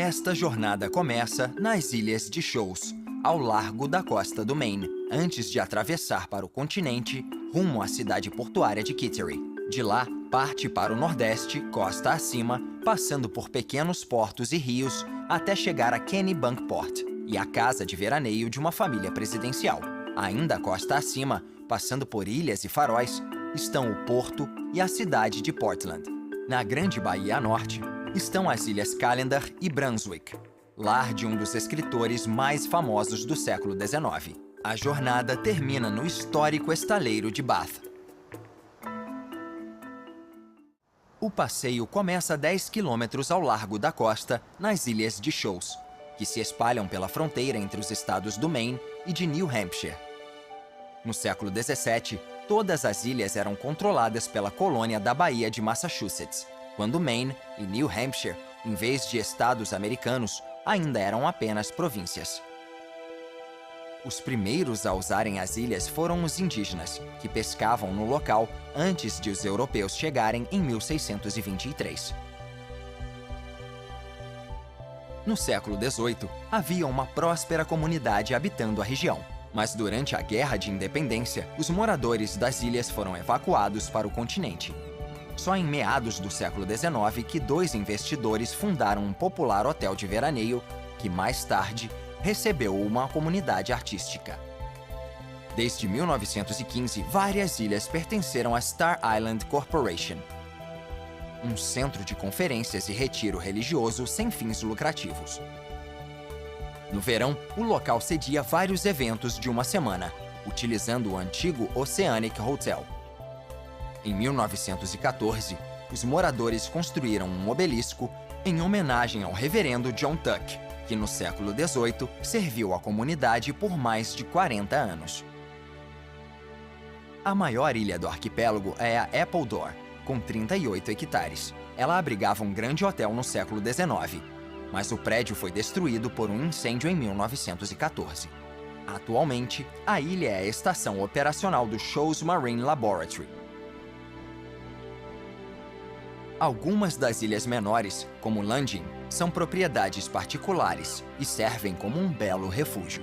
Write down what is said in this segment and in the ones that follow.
Esta jornada começa nas Ilhas de Shoals, ao largo da costa do Maine, antes de atravessar para o continente, rumo à cidade portuária de Kittery. De lá, parte para o nordeste, costa acima, passando por pequenos portos e rios, até chegar a Kennebunkport e a casa de veraneio de uma família presidencial. Ainda costa acima, passando por ilhas e faróis, estão o porto e a cidade de Portland. Na Grande Baía Norte, estão as Ilhas Calendar e Brunswick, lar de um dos escritores mais famosos do século XIX. A jornada termina no histórico estaleiro de Bath. O passeio começa a 10 quilômetros ao largo da costa, nas Ilhas de Shoals, que se espalham pela fronteira entre os estados do Maine e de New Hampshire. No século XVII, todas as ilhas eram controladas pela colônia da Baía de Massachusetts, quando Maine e New Hampshire, em vez de estados americanos, ainda eram apenas províncias. Os primeiros a usarem as ilhas foram os indígenas, que pescavam no local antes de os europeus chegarem em 1623. No século XVIII, havia uma próspera comunidade habitando a região, mas durante a Guerra de Independência, os moradores das ilhas foram evacuados para o continente. Só em meados do século XIX que 2 investidores fundaram um popular hotel de veraneio que, mais tarde, recebeu uma comunidade artística. Desde 1915, várias ilhas pertenceram à Star Island Corporation, um centro de conferências e retiro religioso sem fins lucrativos. No verão, o local cedia vários eventos de uma semana, utilizando o antigo Oceanic Hotel. Em 1914, os moradores construíram um obelisco em homenagem ao reverendo John Tuck, que no século XVIII serviu à comunidade por mais de 40 anos. A maior ilha do arquipélago é a Appledore, com 38 hectares. Ela abrigava um grande hotel no século XIX, mas o prédio foi destruído por um incêndio em 1914. Atualmente, a ilha é a estação operacional do Shoals Marine Laboratory. Algumas das ilhas menores, como Lunging, são propriedades particulares e servem como um belo refúgio.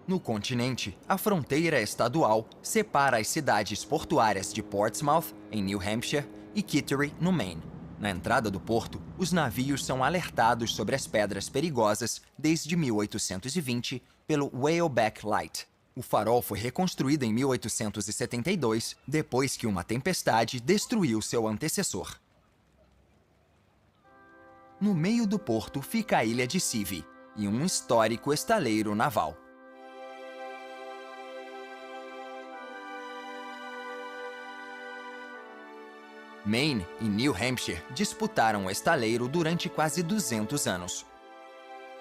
No continente, a fronteira estadual separa as cidades portuárias de Portsmouth, em New Hampshire, e Kittery, no Maine. Na entrada do porto, os navios são alertados sobre as pedras perigosas desde 1820 pelo Whaleback Light. O farol foi reconstruído em 1872, depois que uma tempestade destruiu seu antecessor. No meio do porto fica a ilha de Seavey e um histórico estaleiro naval. Maine e New Hampshire disputaram o estaleiro durante quase 200 anos.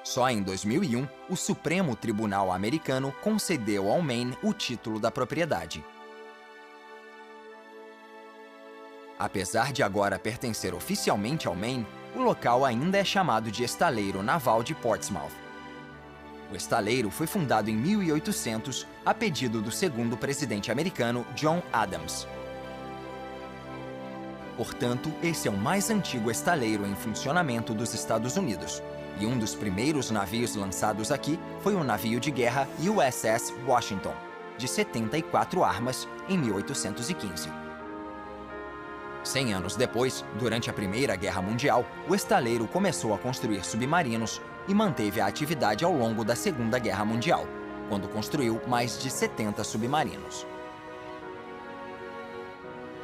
Só em 2001, o Supremo Tribunal Americano concedeu ao Maine o título da propriedade. Apesar de agora pertencer oficialmente ao Maine, o local ainda é chamado de Estaleiro Naval de Portsmouth. O estaleiro foi fundado em 1800 a pedido do segundo presidente americano, John Adams. Portanto, esse é o mais antigo estaleiro em funcionamento dos Estados Unidos. E um dos primeiros navios lançados aqui foi o navio de guerra USS Washington, de 74 armas, em 1815. 100 anos depois, durante a Primeira Guerra Mundial, o estaleiro começou a construir submarinos e manteve a atividade ao longo da Segunda Guerra Mundial, quando construiu mais de 70 submarinos.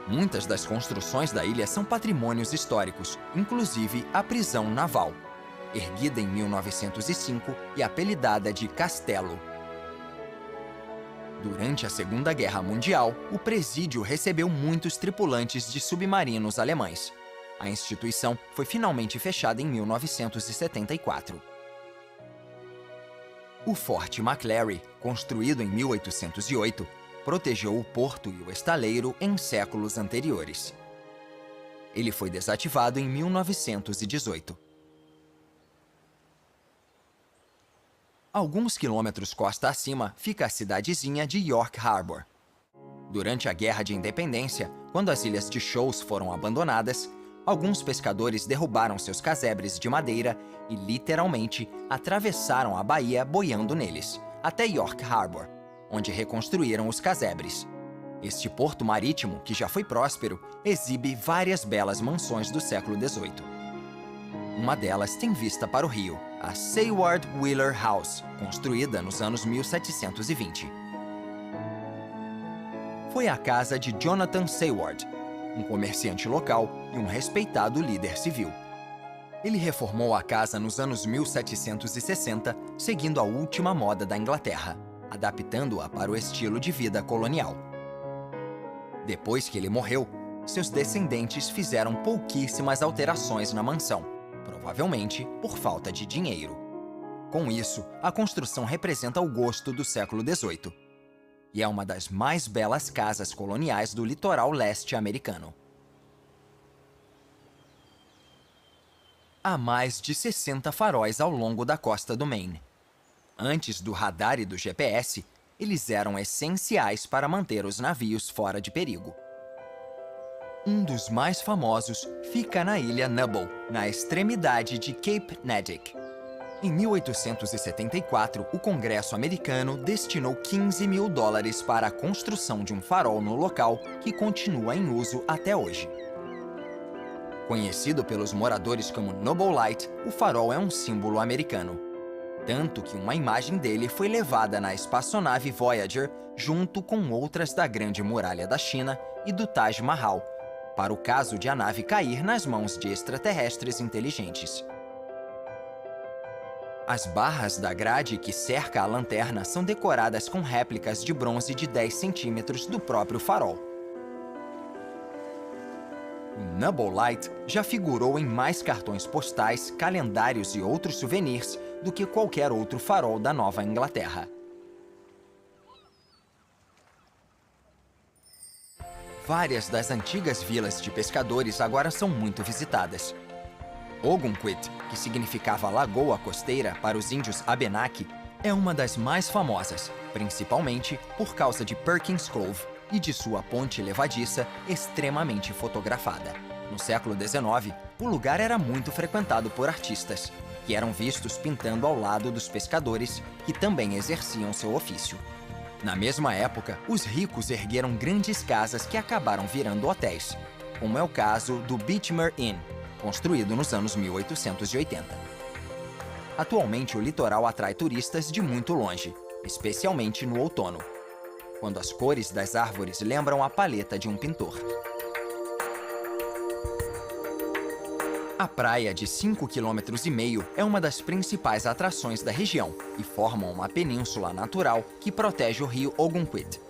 Muitas das construções da ilha são patrimônios históricos, inclusive a prisão naval, erguida em 1905 e apelidada de Castelo. Durante a Segunda Guerra Mundial, o presídio recebeu muitos tripulantes de submarinos alemães. A instituição foi finalmente fechada em 1974. O Forte McClary, construído em 1808, protegeu o porto e o estaleiro em séculos anteriores. Ele foi desativado em 1918. Alguns quilômetros costa acima fica a cidadezinha de York Harbor. Durante a Guerra de Independência, quando as ilhas de Shoals foram abandonadas, alguns pescadores derrubaram seus casebres de madeira e, literalmente, atravessaram a baía boiando neles, até York Harbor, onde reconstruíram os casebres. Este porto marítimo, que já foi próspero, exibe várias belas mansões do século XVIII. Uma delas tem vista para o rio, a Sayward Wheeler House, construída nos anos 1720. Foi a casa de Jonathan Sayward, um comerciante local e um respeitado líder civil. Ele reformou a casa nos anos 1760, seguindo a última moda da Inglaterra, adaptando-a para o estilo de vida colonial. Depois que ele morreu, seus descendentes fizeram pouquíssimas alterações na mansão, provavelmente por falta de dinheiro. Com isso, a construção representa o gosto do século XVIII e é uma das mais belas casas coloniais do litoral leste americano. Há mais de 60 faróis ao longo da costa do Maine. Antes do radar e do GPS, eles eram essenciais para manter os navios fora de perigo. Um dos mais famosos fica na ilha Nubble, na extremidade de Cape Neddick. Em 1874, o Congresso americano destinou $15 mil para a construção de um farol no local que continua em uso até hoje. Conhecido pelos moradores como Noble Light, o farol é um símbolo americano. Tanto que uma imagem dele foi levada na espaçonave Voyager junto com outras da Grande Muralha da China e do Taj Mahal, para o caso de a nave cair nas mãos de extraterrestres inteligentes. As barras da grade que cerca a lanterna são decoradas com réplicas de bronze de 10 centímetros do próprio farol. O Nubble Light já figurou em mais cartões postais, calendários e outros souvenirs do que qualquer outro farol da Nova Inglaterra. Várias das antigas vilas de pescadores agora são muito visitadas. Ogunquit, que significava lagoa costeira para os índios Abenaki, é uma das mais famosas, principalmente por causa de Perkins Cove e de sua ponte levadiça extremamente fotografada. No século XIX, o lugar era muito frequentado por artistas, que eram vistos pintando ao lado dos pescadores, que também exerciam seu ofício. Na mesma época, os ricos ergueram grandes casas que acabaram virando hotéis, como é o caso do Beechmer Inn, construído nos anos 1880. Atualmente, o litoral atrai turistas de muito longe, especialmente no outono, quando as cores das árvores lembram a paleta de um pintor. A praia de 5,5 km é uma das principais atrações da região e forma uma península natural que protege o rio Ogunquit.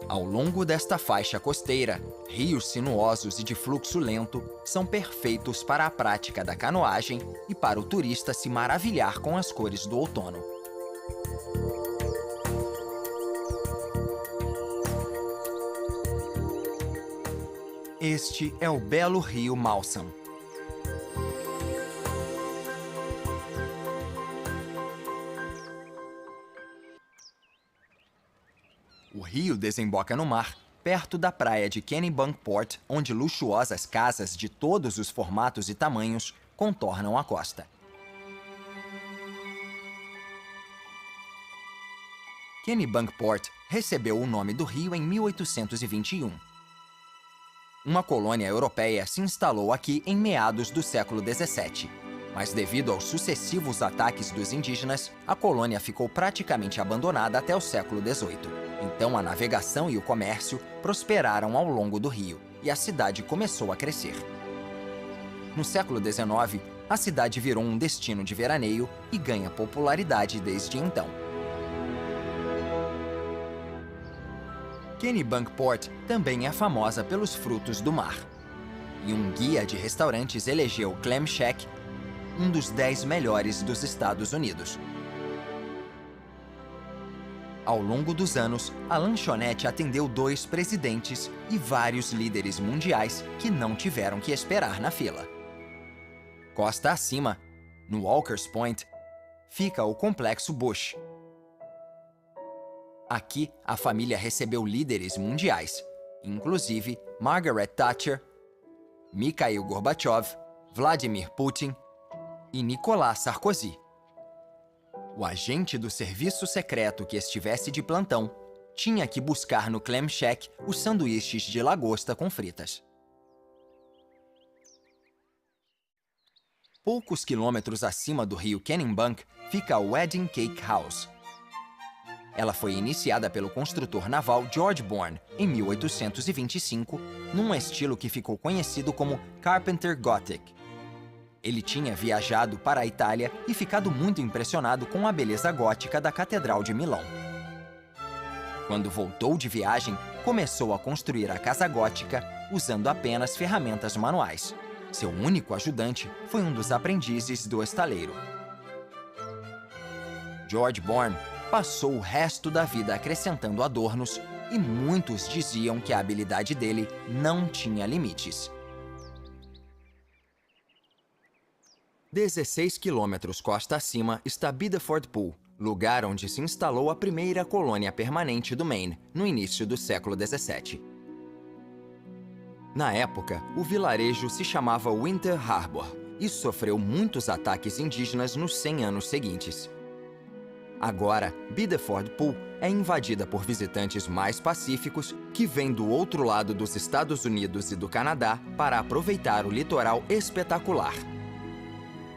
Ao longo desta faixa costeira, rios sinuosos e de fluxo lento são perfeitos para a prática da canoagem e para o turista se maravilhar com as cores do outono. Este é o belo rio Malsam. O rio desemboca no mar, perto da praia de Kennebunkport, onde luxuosas casas de todos os formatos e tamanhos contornam a costa. Kennebunkport recebeu o nome do rio em 1821. Uma colônia europeia se instalou aqui em meados do século XVII, mas devido aos sucessivos ataques dos indígenas, a colônia ficou praticamente abandonada até o século XVIII. Então a navegação e o comércio prosperaram ao longo do rio e a cidade começou a crescer. No século XIX, a cidade virou um destino de veraneio e ganha popularidade desde então. Kennebunkport também é famosa pelos frutos do mar. E um guia de restaurantes elegeu Clam Shack um dos 10 melhores dos Estados Unidos. Ao longo dos anos, a lanchonete atendeu 2 presidentes e vários líderes mundiais que não tiveram que esperar na fila. Costa acima, no Walker's Point, fica o Complexo Bush. Aqui, a família recebeu líderes mundiais, inclusive Margaret Thatcher, Mikhail Gorbachev, Vladimir Putin e Nicolas Sarkozy. O agente do serviço secreto que estivesse de plantão tinha que buscar no clam shack os sanduíches de lagosta com fritas. Poucos quilômetros acima do rio Kennebunk fica a Wedding Cake House. Ela foi iniciada pelo construtor naval George Bourne em 1825, num estilo que ficou conhecido como Carpenter Gothic. Ele tinha viajado para a Itália e ficado muito impressionado com a beleza gótica da Catedral de Milão. Quando voltou de viagem, começou a construir a casa gótica usando apenas ferramentas manuais. Seu único ajudante foi um dos aprendizes do estaleiro. George Bourne passou o resto da vida acrescentando adornos e muitos diziam que a habilidade dele não tinha limites. 16 quilômetros costa acima está Biddeford Pool, lugar onde se instalou a primeira colônia permanente do Maine, no início do século XVII. Na época, o vilarejo se chamava Winter Harbor e sofreu muitos ataques indígenas nos 100 anos seguintes. Agora, Biddeford Pool é invadida por visitantes mais pacíficos que vêm do outro lado dos Estados Unidos e do Canadá para aproveitar o litoral espetacular.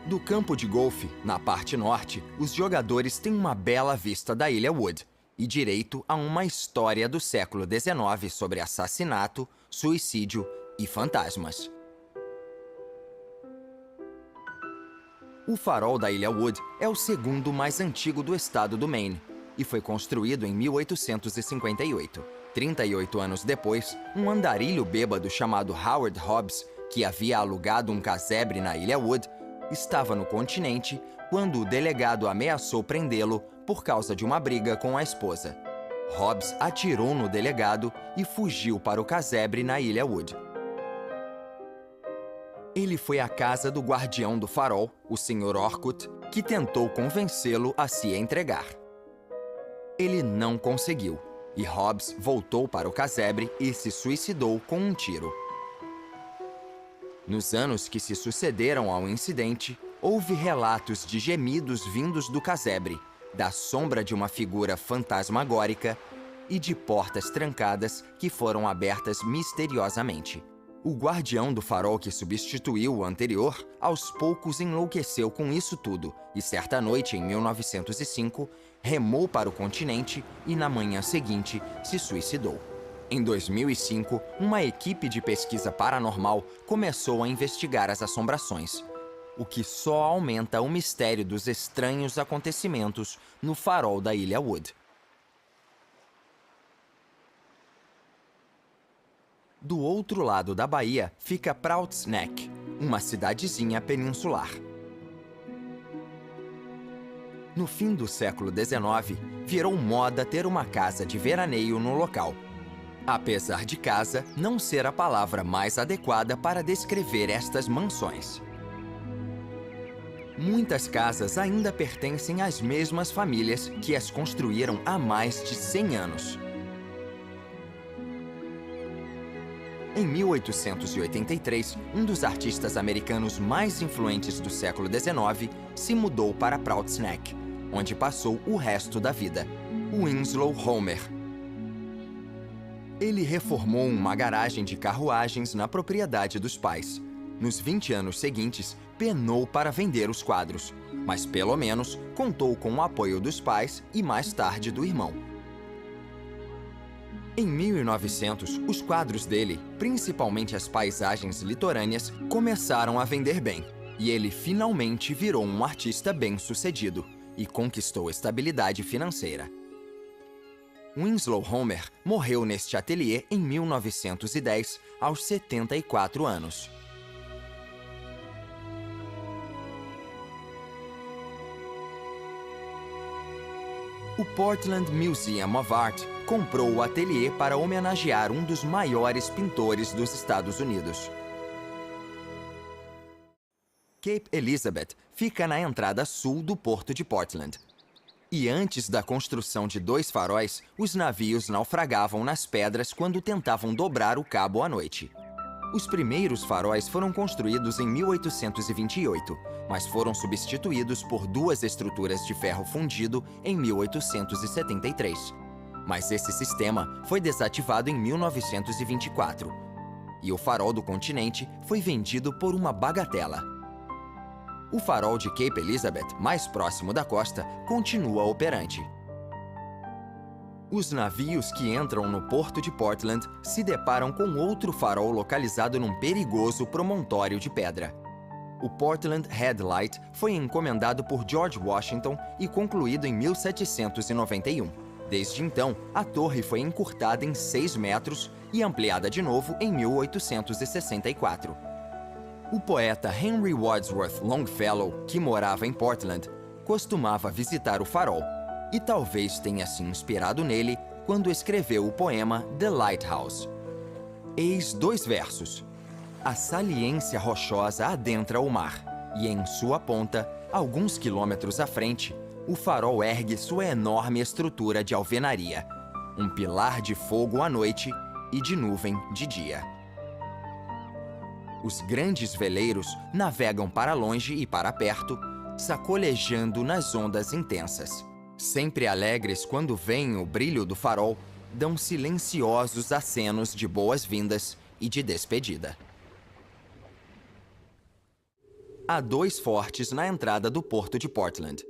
Do campo de golfe, na parte norte, os jogadores têm uma bela vista da Ilha Wood e direito a uma história do século XIX sobre assassinato, suicídio e fantasmas. O farol da Ilha Wood é o segundo mais antigo do estado do Maine e foi construído em 1858. 38 anos depois, um andarilho bêbado chamado Howard Hobbs, que havia alugado um casebre na Ilha Wood, estava no continente quando o delegado ameaçou prendê-lo por causa de uma briga com a esposa. Hobbs atirou no delegado e fugiu para o casebre na Ilha Wood. Ele foi à casa do guardião do farol, o Sr. Orcutt, que tentou convencê-lo a se entregar. Ele não conseguiu, e Hobbs voltou para o casebre e se suicidou com um tiro. Nos anos que se sucederam ao incidente, houve relatos de gemidos vindos do casebre, da sombra de uma figura fantasmagórica e de portas trancadas que foram abertas misteriosamente. O guardião do farol que substituiu o anterior, aos poucos enlouqueceu com isso tudo e, certa noite, em 1905, remou para o continente e, na manhã seguinte, se suicidou. Em 2005, uma equipe de pesquisa paranormal começou a investigar as assombrações, o que só aumenta o mistério dos estranhos acontecimentos no farol da Ilha Wood. Do outro lado da baía fica Prout's Neck, uma cidadezinha peninsular. No fim do século XIX, virou moda ter uma casa de veraneio no local. Apesar de casa não ser a palavra mais adequada para descrever estas mansões. Muitas casas ainda pertencem às mesmas famílias que as construíram há mais de 100 anos. Em 1883, um dos artistas americanos mais influentes do século XIX se mudou para Prout's Neck, onde passou o resto da vida, Winslow Homer. Ele reformou uma garagem de carruagens na propriedade dos pais. Nos 20 anos seguintes, penou para vender os quadros, mas pelo menos contou com o apoio dos pais e mais tarde do irmão. Em 1900, os quadros dele, principalmente as paisagens litorâneas, começaram a vender bem, e ele finalmente virou um artista bem-sucedido e conquistou estabilidade financeira. Winslow Homer morreu neste ateliê em 1910, aos 74 anos. O Portland Museum of Art comprou o ateliê para homenagear um dos maiores pintores dos Estados Unidos. Cape Elizabeth fica na entrada sul do porto de Portland. E antes da construção de 2 faróis, os navios naufragavam nas pedras quando tentavam dobrar o cabo à noite. Os primeiros faróis foram construídos em 1828, mas foram substituídos por 2 estruturas de ferro fundido em 1873. Mas esse sistema foi desativado em 1924. E o farol do continente foi vendido por uma bagatela. O farol de Cape Elizabeth, mais próximo da costa, continua operante. Os navios que entram no porto de Portland se deparam com outro farol localizado num perigoso promontório de pedra. O Portland Headlight foi encomendado por George Washington e concluído em 1791. Desde então, a torre foi encurtada em 6 metros e ampliada de novo em 1864. O poeta Henry Wadsworth Longfellow, que morava em Portland, costumava visitar o farol e talvez tenha se inspirado nele quando escreveu o poema The Lighthouse. Eis 2 versos. A saliência rochosa adentra o mar, e em sua ponta, alguns quilômetros à frente, o farol ergue sua enorme estrutura de alvenaria, um pilar de fogo à noite e de nuvem de dia. Os grandes veleiros navegam para longe e para perto, sacolejando nas ondas intensas. Sempre alegres quando veem o brilho do farol, dão silenciosos acenos de boas-vindas e de despedida. Há 2 fortes na entrada do porto de Portland.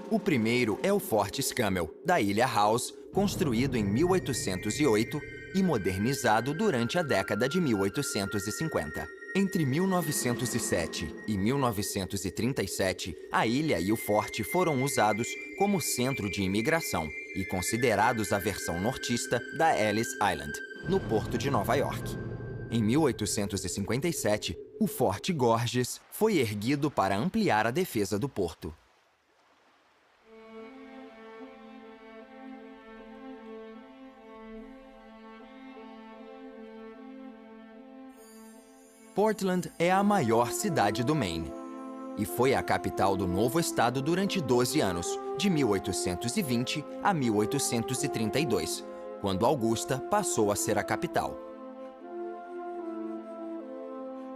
O primeiro é o Forte Scammell, da Ilha House, construído em 1808 e modernizado durante a década de 1850. Entre 1907 e 1937, a ilha e o forte foram usados como centro de imigração e considerados a versão nortista da Ellis Island, no porto de Nova York. Em 1857, o Forte Gorges foi erguido para ampliar a defesa do porto. Portland é a maior cidade do Maine e foi a capital do novo estado durante 12 anos, de 1820 a 1832, quando Augusta passou a ser a capital.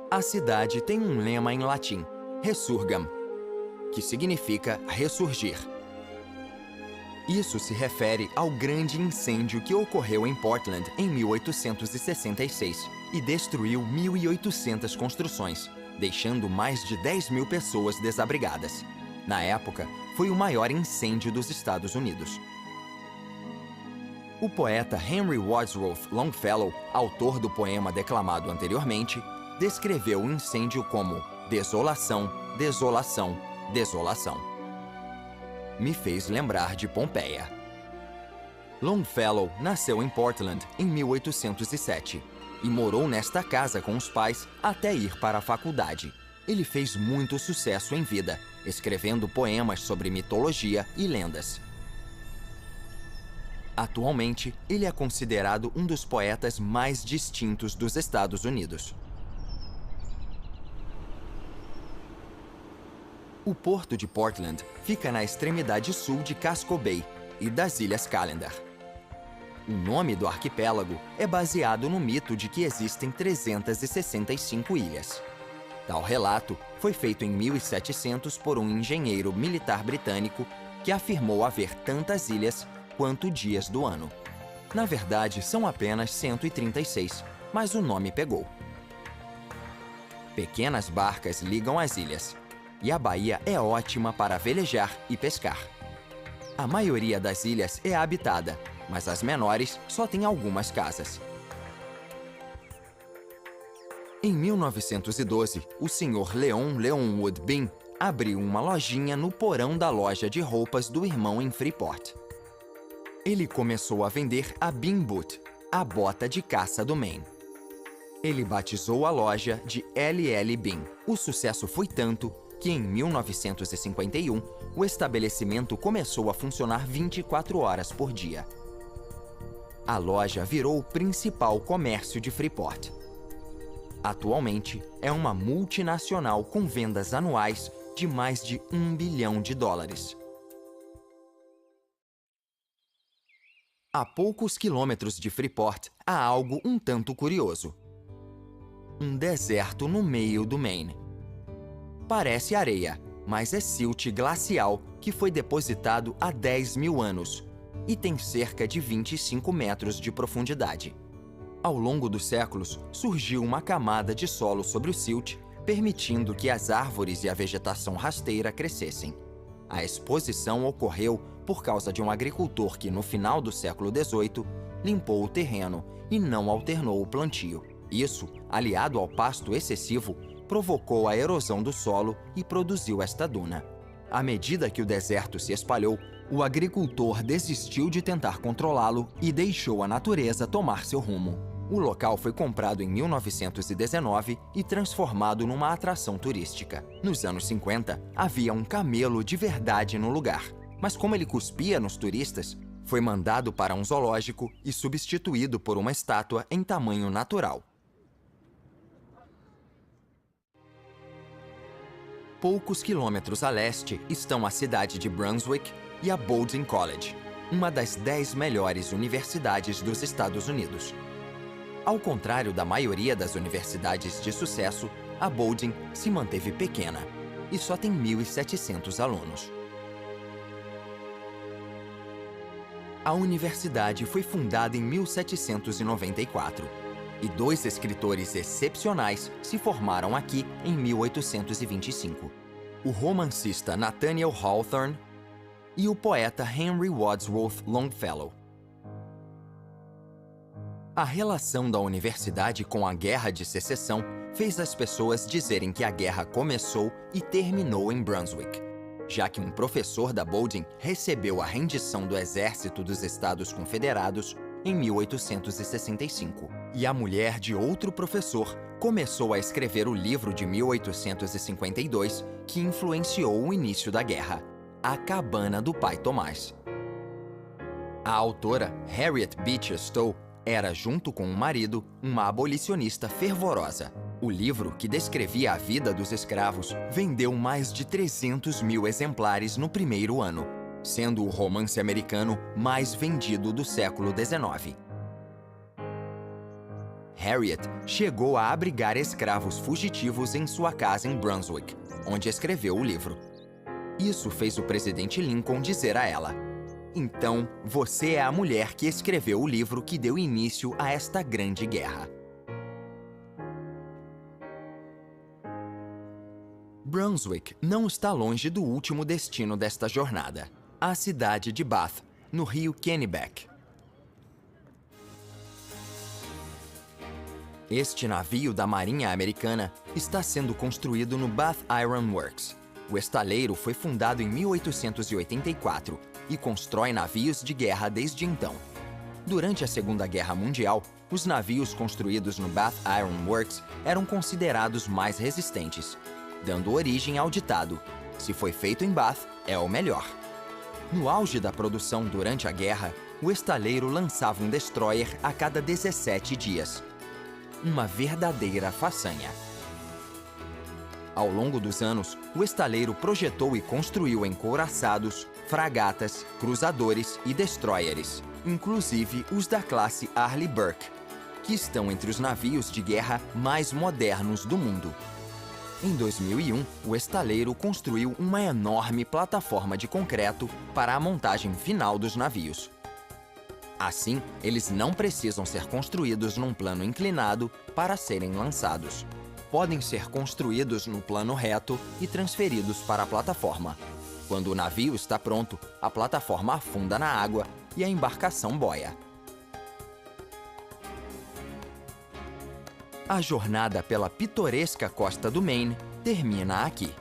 A cidade tem um lema em latim, Resurgam, que significa ressurgir. Isso se refere ao grande incêndio que ocorreu em Portland em 1866 e destruiu 1.800 construções, deixando mais de 10.000 pessoas desabrigadas. Na época, foi o maior incêndio dos Estados Unidos. O poeta Henry Wadsworth Longfellow, autor do poema declamado anteriormente, descreveu o incêndio como desolação, desolação, desolação. Me fez lembrar de Pompeia. Longfellow nasceu em Portland em 1807 e morou nesta casa com os pais até ir para a faculdade. Ele fez muito sucesso em vida, escrevendo poemas sobre mitologia e lendas. Atualmente, ele é considerado um dos poetas mais distintos dos Estados Unidos. O porto de Portland fica na extremidade sul de Casco Bay e das Ilhas Calendar. O nome do arquipélago é baseado no mito de que existem 365 ilhas. Tal relato foi feito em 1700 por um engenheiro militar britânico que afirmou haver tantas ilhas quanto dias do ano. Na verdade, são apenas 136, mas o nome pegou. Pequenas barcas ligam as ilhas, e a baía é ótima para velejar e pescar. A maioria das ilhas é habitada, mas as menores só têm algumas casas. Em 1912, o Sr. Leon Leonwood Bean abriu uma lojinha no porão da loja de roupas do irmão em Freeport. Ele começou a vender a Bean Boot, a bota de caça do Maine. Ele batizou a loja de L.L. Bean. O sucesso foi tanto que em 1951, o estabelecimento começou a funcionar 24 horas por dia. A loja virou o principal comércio de Freeport. Atualmente, é uma multinacional com vendas anuais de mais de $1 bilhão. A poucos quilômetros de Freeport, há algo um tanto curioso. Um deserto no meio do Maine. Parece areia, mas é silt glacial que foi depositado há 10 mil anos e tem cerca de 25 metros de profundidade. Ao longo dos séculos, surgiu uma camada de solo sobre o silt, permitindo que as árvores e a vegetação rasteira crescessem. A exposição ocorreu por causa de um agricultor que, no final do século XVIII, limpou o terreno e não alternou o plantio. Isso, aliado ao pasto excessivo, provocou a erosão do solo e produziu esta duna. À medida que o deserto se espalhou, o agricultor desistiu de tentar controlá-lo e deixou a natureza tomar seu rumo. O local foi comprado em 1919 e transformado numa atração turística. Nos anos 50, havia um camelo de verdade no lugar, mas como ele cuspia nos turistas, foi mandado para um zoológico e substituído por uma estátua em tamanho natural. Poucos quilômetros a leste estão a cidade de Brunswick e a Bowdoin College, uma das 10 melhores universidades dos Estados Unidos. Ao contrário da maioria das universidades de sucesso, a Bowdoin se manteve pequena e só tem 1.700 alunos. A universidade foi fundada em 1794 e 2 escritores excepcionais se formaram aqui em 1825. O romancista Nathaniel Hawthorne e o poeta Henry Wadsworth Longfellow. A relação da universidade com a Guerra de Secessão fez as pessoas dizerem que a guerra começou e terminou em Brunswick, já que um professor da Bowdoin recebeu a rendição do exército dos Estados Confederados em 1865, e a mulher de outro professor começou a escrever o livro de 1852 que influenciou o início da guerra, A Cabana do Pai Tomás. A autora Harriet Beecher Stowe era, junto com o marido, uma abolicionista fervorosa. O livro, que descrevia a vida dos escravos, vendeu mais de 300 mil exemplares no primeiro ano, sendo o romance americano mais vendido do século XIX. Harriet chegou a abrigar escravos fugitivos em sua casa em Brunswick, onde escreveu o livro. Isso fez o presidente Lincoln dizer a ela: "Então, você é a mulher que escreveu o livro que deu início a esta grande guerra." Brunswick não está longe do último destino desta jornada, a cidade de Bath, no rio Kennebec. Este navio da Marinha Americana está sendo construído no Bath Iron Works. O estaleiro foi fundado em 1884 e constrói navios de guerra desde então. Durante a Segunda Guerra Mundial, os navios construídos no Bath Iron Works eram considerados mais resistentes, dando origem ao ditado: "Se foi feito em Bath, é o melhor." No auge da produção durante a guerra, o estaleiro lançava um destroyer a cada 17 dias. Uma verdadeira façanha. Ao longo dos anos, o estaleiro projetou e construiu encouraçados, fragatas, cruzadores e destroyers, inclusive os da classe Arleigh Burke, que estão entre os navios de guerra mais modernos do mundo. Em 2001, o estaleiro construiu uma enorme plataforma de concreto para a montagem final dos navios. Assim, eles não precisam ser construídos num plano inclinado para serem lançados. Podem ser construídos no plano reto e transferidos para a plataforma. Quando o navio está pronto, a plataforma afunda na água e a embarcação boia. A jornada pela pitoresca costa do Maine termina aqui.